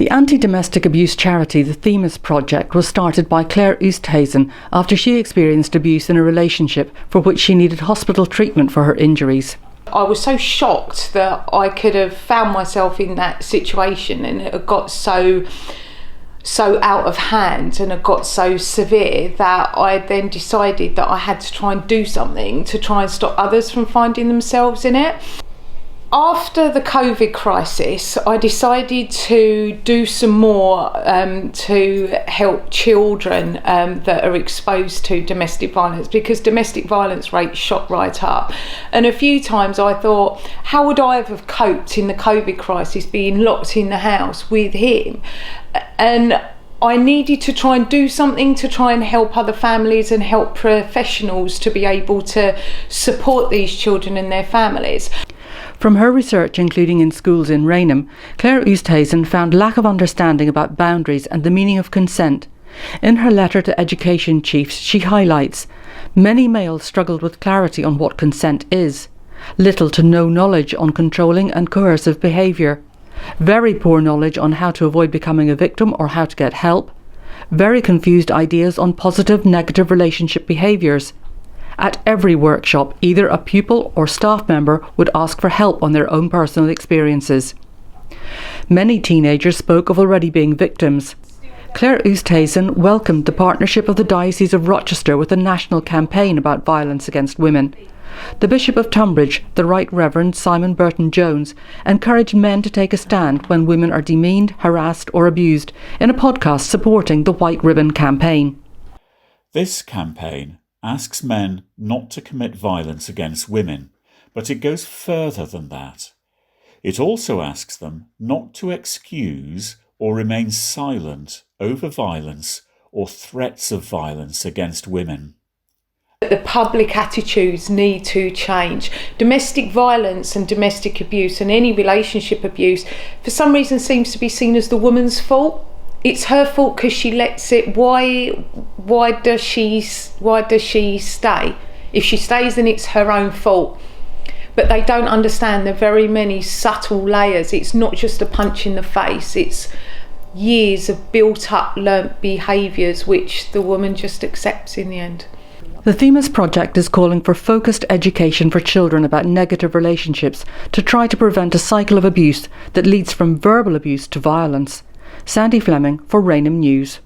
The anti-domestic abuse charity The Themis Project was started by Claire Oosthuizen after she experienced abuse in a relationship for which she needed hospital treatment for her injuries. I was so shocked that I could have found myself in that situation, and it got so out of hand and it got so severe that I then decided that I had to try and do something to try and stop others from finding themselves in it. After the COVID crisis, I decided to do some more to help children that are exposed to domestic violence, because domestic violence rates shot right up. And a few times I thought, how would I have coped in the COVID crisis being locked in the house with him? And I needed to try and do something to try and help other families and help professionals to be able to support these children and their families. From her research, including in schools in Rainham, Claire Oosthuizen found lack of understanding about boundaries and the meaning of consent. In her letter to education chiefs, she highlights, many males struggled with clarity on what consent is, little to no knowledge on controlling and coercive behaviour, very poor knowledge on how to avoid becoming a victim or how to get help, very confused ideas on positive, negative relationship behaviours. At every workshop, either a pupil or staff member would ask for help on their own personal experiences. Many teenagers spoke of already being victims. Claire Oosthuizen welcomed the partnership of the Diocese of Rochester with a national campaign about violence against women. The Bishop of Tunbridge, the Right Reverend Simon Burton-Jones, encouraged men to take a stand when women are demeaned, harassed or abused in a podcast supporting the White Ribbon campaign. This campaign asks men not to commit violence against women, but it goes further than that. It also asks them not to excuse or remain silent over violence or threats of violence against women. The public attitudes need to change. Domestic violence and domestic abuse and any relationship abuse for some reason seems to be seen as the woman's fault. It's her fault because she lets it. Why does she stay? If she stays, then it's her own fault. But they don't understand the very many subtle layers. It's not just a punch in the face. It's years of built-up learnt behaviours which the woman just accepts in the end. The Themis Project is calling for focused education for children about negative relationships to try to prevent a cycle of abuse that leads from verbal abuse to violence. Sandy Fleming for Rainham News.